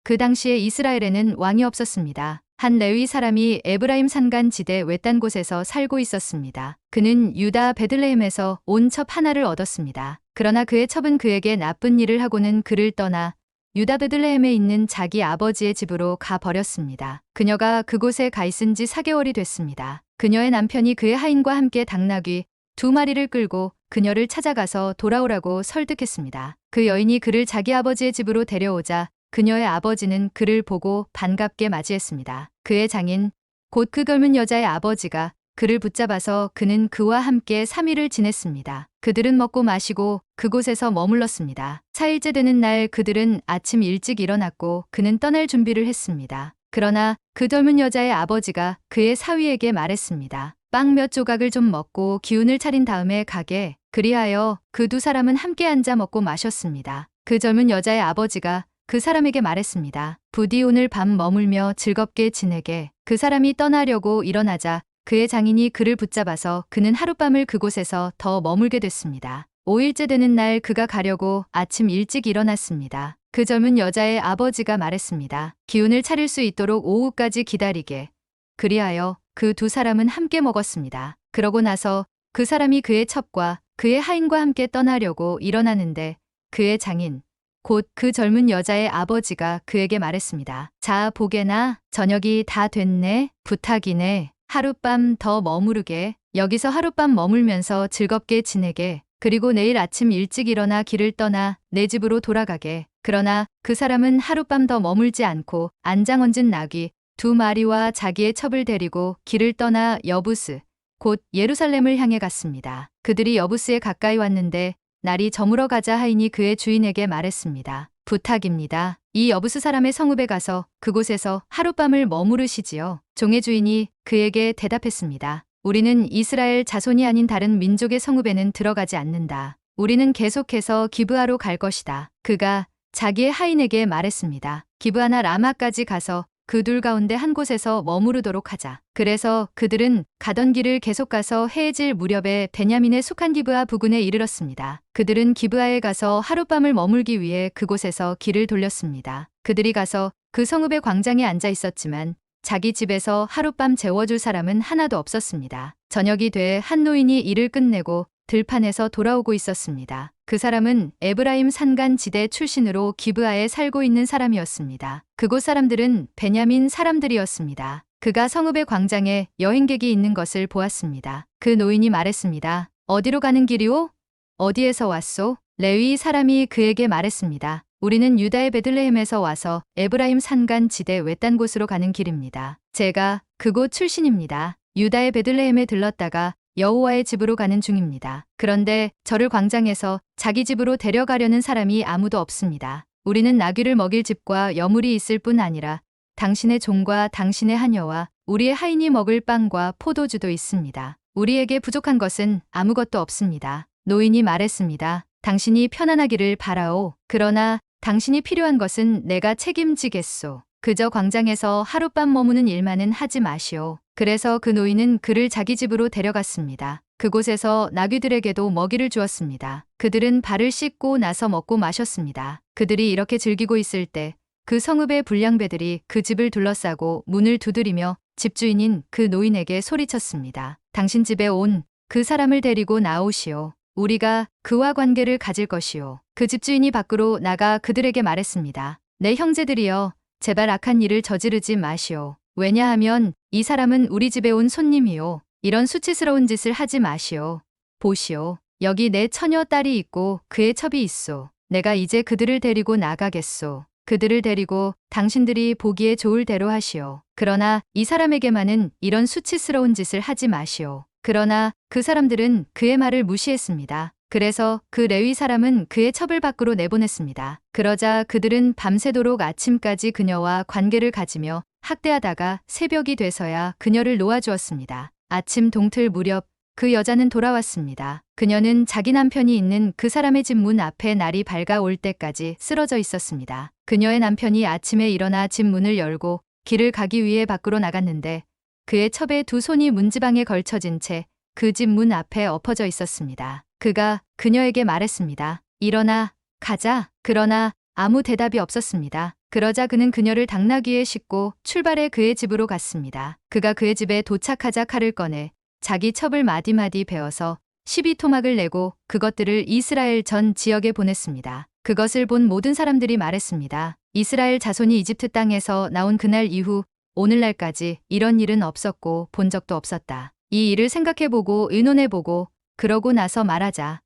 그 당시에 이스라엘에는 왕이 없었습니다. 한 레위 사람이 에브라임 산간 지대 외딴 곳에서 살고 있었습니다. 그는 유다 베들레헴에서 온 첩 하나를 얻었습니다. 그러나 그의 첩은 그에게 나쁜 일을 하고는 그를 떠나 유다 베들레헴에 있는 자기 아버지의 집으로 가 버렸습니다. 그녀가 그곳에 가 있은 지 4개월이 됐습니다. 그녀의 남편이 그의 하인과 함께 당나귀 2마리를 끌고 그녀를 찾아가서 돌아오라고 설득했습니다. 그 여인이 그를 자기 아버지의 집으로 데려오자 그녀의 아버지는 그를 보고 반갑게 맞이했습니다. 그의 장인, 곧 그 젊은 여자의 아버지가 그를 붙잡아서 그는 그와 함께 3일을 지냈습니다. 그들은 먹고 마시고 그곳에서 머물렀습니다. 4일째 되는 날 그들은 아침 일찍 일어났고 그는 떠날 준비를 했습니다. 그러나 그 젊은 여자의 아버지가 그의 사위에게 말했습니다. 빵 몇 조각을 좀 먹고 기운을 차린 다음에 가게. 그리하여 그 2사람은 함께 앉아 먹고 마셨습니다. 그 젊은 여자의 아버지가 그 사람에게 말했습니다. 부디 오늘 밤 머물며 즐겁게 지내게. 그 사람이 떠나려고 일어나자 그의 장인이 그를 붙잡아서 그는 하룻밤을 그곳에서 더 머물게 됐습니다. 5일째 되는 날 그가 가려고 아침 일찍 일어났습니다. 그 젊은 여자의 아버지가 말했습니다. 기운을 차릴 수 있도록 오후까지 기다리게. 그리하여 그 2사람은 함께 먹었습니다. 그러고 나서 그 사람이 그의 첩과 그의 하인과 함께 떠나려고 일어나는데 그의 장인, 곧 그 젊은 여자의 아버지가 그에게 말했습니다. 자, 보게나 저녁이 다 됐네. 부탁이네. 하룻밤 더 머무르게. 여기서 하룻밤 머물면서 즐겁게 지내게. 그리고 내일 아침 일찍 일어나 길을 떠나 내 집으로 돌아가게. 그러나 그 사람은 하룻밤 더 머물지 않고 안장 얹은 나귀 2마리와 자기의 첩을 데리고 길을 떠나 여부스, 곧 예루살렘을 향해 갔습니다. 그들이 여부스에 가까이 왔는데 날이 저물어 가자 하인이 그의 주인에게 말했습니다. 부탁입니다. 이 여부스 사람의 성읍에 가서 그곳에서 하룻밤을 머무르시지요. 종의 주인이 그에게 대답했습니다. 우리는 이스라엘 자손이 아닌 다른 민족의 성읍에는 들어가지 않는다. 우리는 계속해서 기브아로 갈 것이다. 그가 자기의 하인에게 말했습니다. 기브아나 라마까지 가서 그 2 가운데 한 곳에서 머무르도록 하자. 그래서 그들은 가던 길을 계속 가서 해질 무렵에 베냐민의 속한 기브아 부근에 이르렀습니다. 그들은 기브아에 가서 하룻밤을 머물기 위해 그곳에서 길을 돌렸습니다. 그들이 가서 그 성읍의 광장에 앉아 있었지만 자기 집에서 하룻밤 재워줄 사람은 하나도 없었습니다. 저녁이 돼 한 노인이 일을 끝내고 들판에서 돌아오고 있었습니다. 그 사람은 에브라임 산간 지대 출신으로 기브아에 살고 있는 사람이었습니다. 그곳 사람들은 베냐민 사람들이었습니다. 그가 성읍의 광장에 여행객이 있는 것을 보았습니다. 그 노인이 말했습니다. 어디로 가는 길이오? 어디에서 왔소? 레위 사람이 그에게 말했습니다. 우리는 유다의 베들레헴에서 와서 에브라임 산간 지대 외딴 곳으로 가는 길입니다. 제가 그곳 출신입니다. 유다의 베들레헴에 들렀다가 여호와의 집으로 가는 중입니다. 그런데 저를 광장에서 자기 집으로 데려가려는 사람이 아무도 없습니다. 우리는 나귀를 먹일 집과 여물이 있을 뿐 아니라 당신의 종과 당신의 하녀와 우리의 하인이 먹을 빵과 포도주도 있습니다. 우리에게 부족한 것은 아무것도 없습니다. 노인이 말했습니다. 당신이 편안하기를 바라오. 그러나 당신이 필요한 것은 내가 책임지겠소. 그저 광장에서 하룻밤 머무는 일만은 하지 마시오. 그래서 그 노인은 그를 자기 집으로 데려갔습니다. 그곳에서 나귀들에게도 먹이를 주었습니다. 그들은 발을 씻고 나서 먹고 마셨습니다. 그들이 이렇게 즐기고 있을 때 그 성읍의 불량배들이 그 집을 둘러싸고 문을 두드리며 집주인인 그 노인에게 소리쳤습니다. 당신 집에 온 그 사람을 데리고 나오시오. 우리가 그와 관계를 가질 것이오. 그 집주인이 밖으로 나가 그들에게 말했습니다. 내 형제들이여, 제발 악한 일을 저지르지 마시오. 왜냐하면 이 사람은 우리 집에 온 손님이요. 이런 수치스러운 짓을 하지 마시오. 보시오. 여기 내 처녀 딸이 있고 그의 첩이 있소. 내가 이제 그들을 데리고 나가겠소. 그들을 데리고 당신들이 보기에 좋을 대로 하시오. 그러나 이 사람에게만은 이런 수치스러운 짓을 하지 마시오. 그러나 그 사람들은 그의 말을 무시했습니다. 그래서 그 레위 사람은 그의 첩을 밖으로 내보냈습니다. 그러자 그들은 밤새도록 아침까지 그녀와 관계를 가지며 학대하다가 새벽이 돼서야 그녀를 놓아주었습니다. 아침 동틀 무렵 그 여자는 돌아왔습니다. 그녀는 자기 남편이 있는 그 사람의 집 문 앞에 날이 밝아올 때까지 쓰러져 있었습니다. 그녀의 남편이 아침에 일어나 집 문을 열고 길을 가기 위해 밖으로 나갔는데 그의 첩의 2 손이 문지방에 걸쳐진 채 그 집 문 앞에 엎어져 있었습니다. 그가 그녀에게 말했습니다. 일어나, 가자. 그러나 아무 대답이 없었습니다. 그러자 그는 그녀를 당나귀에 싣고 출발해 그의 집으로 갔습니다. 그가 그의 집에 도착하자 칼을 꺼내 자기 첩을 마디마디 베어서 12토막을 내고 그것들을 이스라엘 전 지역에 보냈습니다. 그것을 본 모든 사람들이 말했습니다. 이스라엘 자손이 이집트 땅에서 나온 그날 이후 오늘날까지 이런 일은 없었고 본 적도 없었다. 이 일을 생각해보고 의논해보고 그러고 나서 말하자.